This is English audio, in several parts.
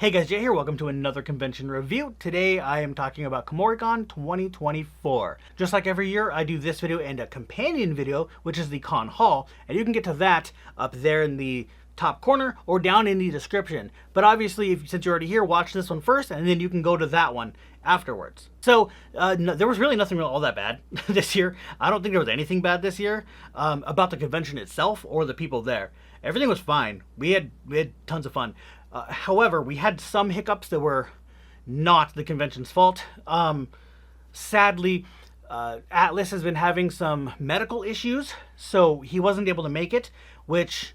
Hey guys, Jay here. Welcome to another convention review. Today I am talking about Kumoricon 2024. Just like every year, I do this video and a companion video, which is the con haul, and you can get to that up there in the top corner or down in the description. But obviously, since you're already here, watch this one first, and then you can go to that one afterwards. So there was really nothing all that bad this year. I don't think there was anything bad this year about the convention itself or the people there. Everything was fine. We had tons of fun. However, we had some hiccups that were not the convention's fault. Sadly, Atlas has been having some medical issues, so he wasn't able to make it, which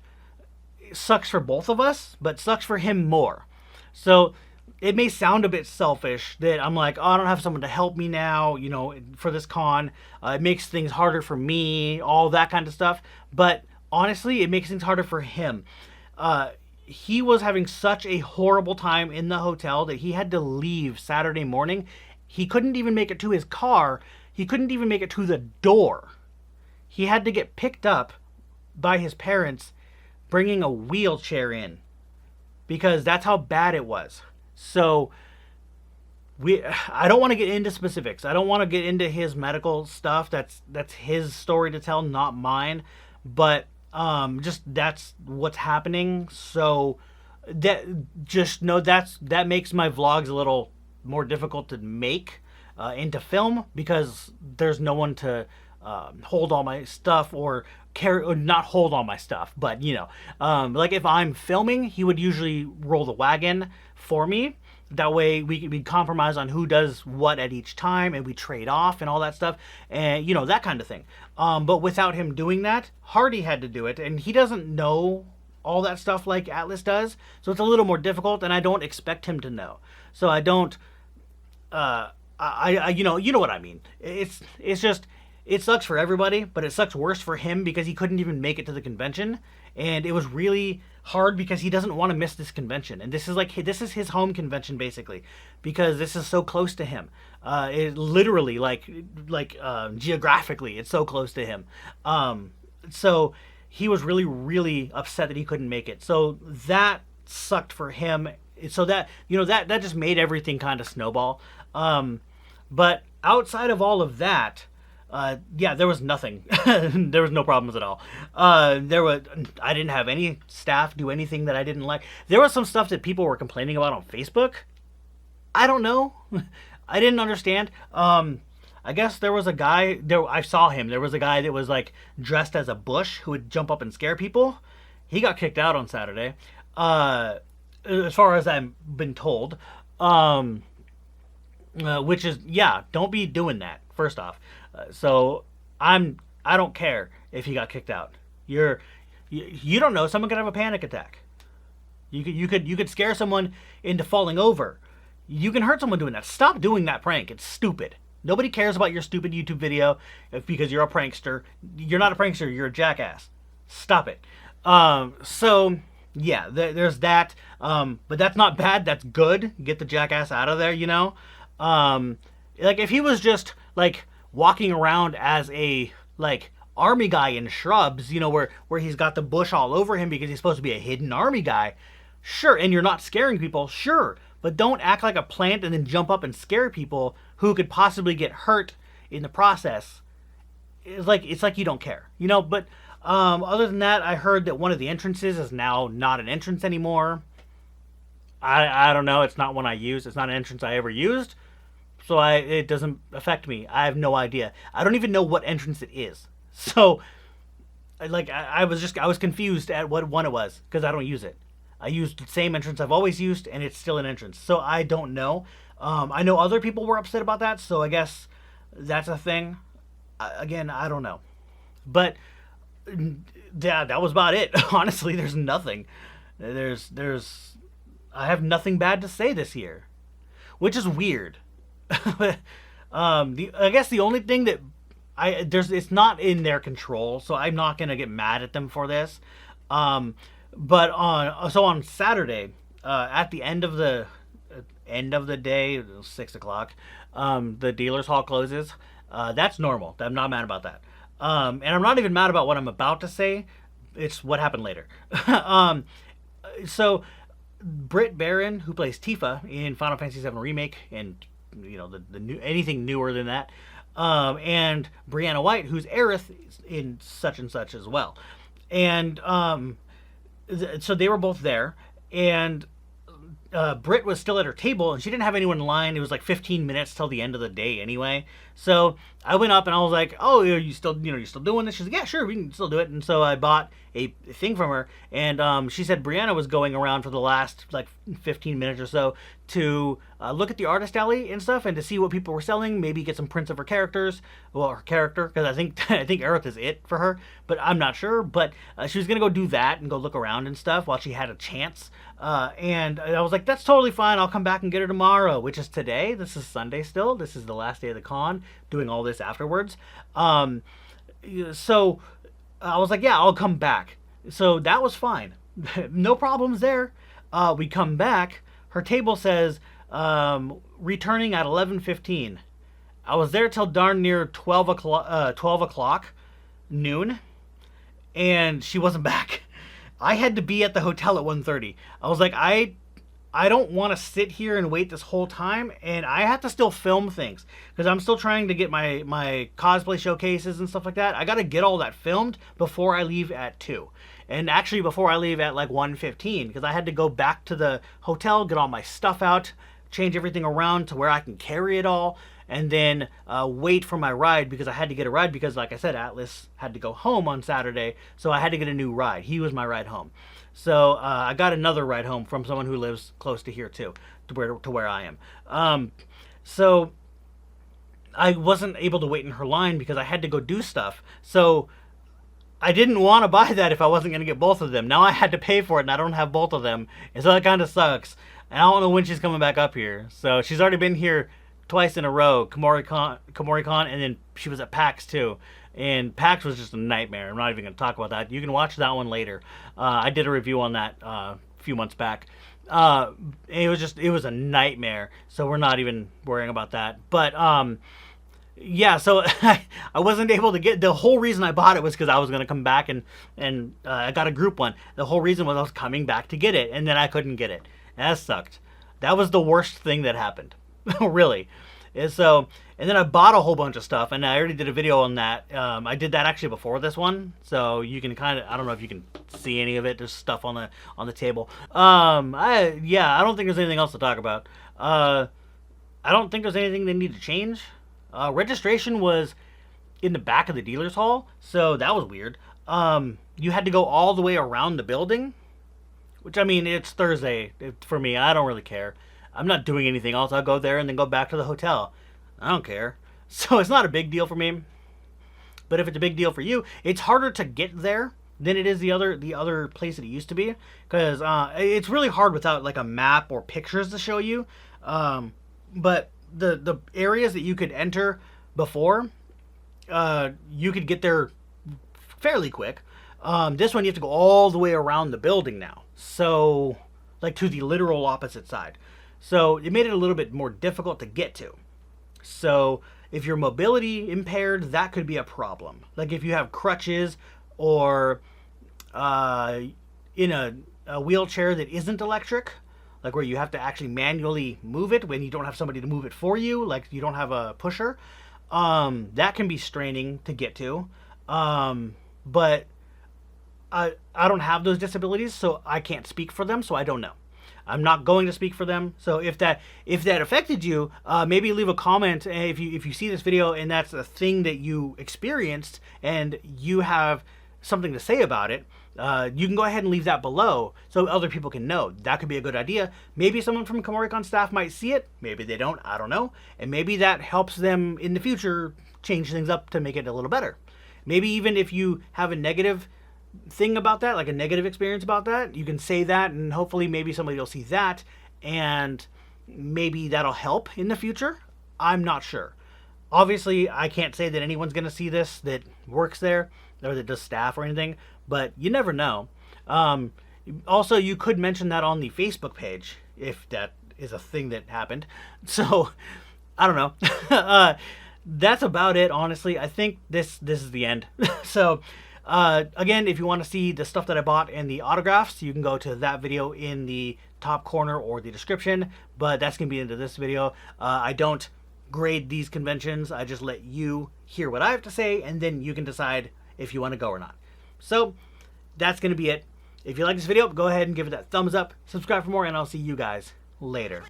sucks for both of us, but sucks for him more. So it may sound a bit selfish that I'm like, oh, I don't have someone to help me now, you know, for this con. It makes things harder for me, all that kind of stuff. But honestly, it makes things harder for him. He was having such a horrible time in the hotel that he had to leave Saturday morning. He couldn't even make it to his car. He couldn't even make it to the door. He had to get picked up by his parents, bringing a wheelchair in, because that's how bad it was. So I don't want to get into specifics. I don't want to get into his medical stuff. That's his story to tell, not mine. But just that's what's happening. So that just know that makes my vlogs a little more difficult to make into film, because there's no one to hold all my stuff or carry, or not hold all my stuff, but you know, like if I'm filming, he would usually roll the wagon for me. That way we compromise on who does what at each time, and we trade off and all that stuff, and you know, that kind of thing. But without him doing that, Hardy had to do it, and he doesn't know all that stuff like Atlas does, so it's a little more difficult, and I don't expect him to know. So I don't, you know what I mean. It's just, it sucks for everybody, but it sucks worse for him because he couldn't even make it to the convention, and it was really hard because he doesn't want to miss this convention, and this is his home convention basically, because this is so close to him. It literally, geographically, it's so close to him. So he was really upset that he couldn't make it. So that sucked for him. So that, you know, that just made everything kind of snowball. But outside of all of that, yeah, there was nothing. There was no problems at all. I didn't have any staff do anything that I didn't like. There was some stuff that people were complaining about on Facebook. I don't know. I didn't understand. I guess there was a guy there. I saw him. There was a guy that was like dressed as a bush who would jump up and scare people. He got kicked out on Saturday. As far as I've been told. Which is, yeah, don't be doing that, first off. So I don't care if he got kicked out. You don't know, someone could have a panic attack. You could scare someone into falling over. You can hurt someone doing that. Stop doing that prank. It's stupid. Nobody cares about your stupid YouTube video because you're a prankster. You're not a prankster, you're a jackass. Stop it. So yeah, there's that. But that's not bad, that's good. Get the jackass out of there, you know? Like if he was just like walking around as a like army guy in shrubs, you know, where he's got the bush all over him because he's supposed to be a hidden army guy, sure, and you're not scaring people, sure, but don't act like a plant and then jump up and scare people who could possibly get hurt in the process. It's like you don't care, you know. But other than that, I heard that one of the entrances is now not an entrance anymore. I don't know, it's not one I use, it's not an entrance I ever used. So it doesn't affect me. I have no idea. I don't even know what entrance it is. So, like, I was confused at what one it was, because I don't use it. I used the same entrance I've always used, and it's still an entrance. So I don't know. I know other people were upset about that, so I guess that's a thing. Again, I don't know. But yeah, that was about it. Honestly, there's nothing. I have nothing bad to say this year, which is weird. I guess the only thing that it's not in their control, so I'm not gonna get mad at them for this. But on Saturday, at the end of the day, it was 6 o'clock, the dealer's hall closes. That's normal. I'm not mad about that. And I'm not even mad about what I'm about to say. It's what happened later. So Britt Baron, who plays Tifa in Final Fantasy VII Remake, and the new anything newer than that, and Brianna White, who's Aerith in such and such as well, and so they were both there, and Britt was still at her table, and she didn't have anyone in line. It was like 15 minutes till the end of the day anyway. So I went up and I was like, "Oh, you still doing this?" She's like, "Yeah, sure, we can still do it." And so I bought a thing from her, and she said Brianna was going around for the last like 15 minutes or so to look at the artist alley and stuff, and to see what people were selling. Maybe get some prints of her characters, well, her character, because I think Aerith is it for her, but I'm not sure. But she was gonna go do that and go look around and stuff while she had a chance. And I was like, "That's totally fine. I'll come back and get her tomorrow," which is today. This is Sunday still. This is the last day of the con. Doing all this afterwards. So I was like, "Yeah, I'll come back." So that was fine. No problems there. We come back. Her table says returning at 11:15. I was there till darn near 12 o'clock noon, and she wasn't back. I had to be at the hotel at 1:30. I was like, I don't want to sit here and wait this whole time, and I have to still film things because I'm still trying to get my cosplay showcases and stuff like that. I got to get all that filmed before I leave at 2. And actually before I leave at like 1:15, because I had to go back to the hotel, get all my stuff out, change everything around to where I can carry it all, and then wait for my ride, because I had to get a ride because, like I said, Atlas had to go home on Saturday, so I had to get a new ride. He was my ride home. So I got another ride home from someone who lives close to here too, to where I am. So I wasn't able to wait in her line because I had to go do stuff. So I didn't want to buy that if I wasn't going to get both of them. Now I had to pay for it, and I don't have both of them, and so that kind of sucks. And I don't know when she's coming back up here. So she's already been here twice in a row, Kumoricon, and then she was at PAX too. And PAX was just a nightmare. I'm not even going to talk about that. You can watch that one later. I did a review on that a few months back. It was a nightmare. So we're not even worrying about that. But yeah, so I wasn't able to get. The whole reason I bought it was because I was going to come back, and I got a group one. The whole reason was I was coming back to get it, and then I couldn't get it. And that sucked. That was the worst thing that happened. Really. And so, and then I bought a whole bunch of stuff, and I already did a video on that. I did that actually before this one, so you can kind of, I don't know if you can see any of it. There's stuff on the table. I don't think there's anything else to talk about. I don't think there's anything they need to change. Registration was in the back of the dealer's hall, so that was weird. You had to go all the way around the building, which, I mean, it's Thursday for me. I don't really care. I'm not doing anything else. I'll go there and then go back to the hotel. I don't care. So it's not a big deal for me. But if it's a big deal for you, it's harder to get there than it is the other place that it used to be, because it's really hard without like a map or pictures to show you. But the areas that you could enter before, you could get there fairly quick. This one you have to go all the way around the building now. So, like, to the literal opposite side. So it made it a little bit more difficult to get to. So if you're mobility impaired, that could be a problem. Like if you have crutches or in a wheelchair that isn't electric, like where you have to actually manually move it when you don't have somebody to move it for you, like you don't have a pusher, that can be straining to get to. But I don't have those disabilities, so I can't speak for them, so I don't know. I'm not going to speak for them. So if that affected you, maybe leave a comment if you see this video and that's a thing that you experienced and you have something to say about it. You can go ahead and leave that below so other people can know. That could be a good idea. Maybe someone from Kumoricon staff might see it. Maybe they don't. I don't know. And maybe that helps them in the future change things up to make it a little better. Maybe even if you have a negative thing about that, like a negative experience about that, you can say that, and hopefully maybe somebody will see that, and maybe that'll help in the future. I'm not sure. Obviously, I can't say that anyone's going to see this that works there or that does staff or anything, but you never know. Also, you could mention that on the Facebook page if that is a thing that happened. So, I don't know. That's about it, honestly. I think this is the end. So, again, if you want to see the stuff that I bought and the autographs, you can go to that video in the top corner or the description, but that's going to be into this video. I don't grade these conventions. I just let you hear what I have to say, and then you can decide if you want to go or not. So that's going to be it. If you like this video, go ahead and give it that thumbs up, subscribe for more, and I'll see you guys later.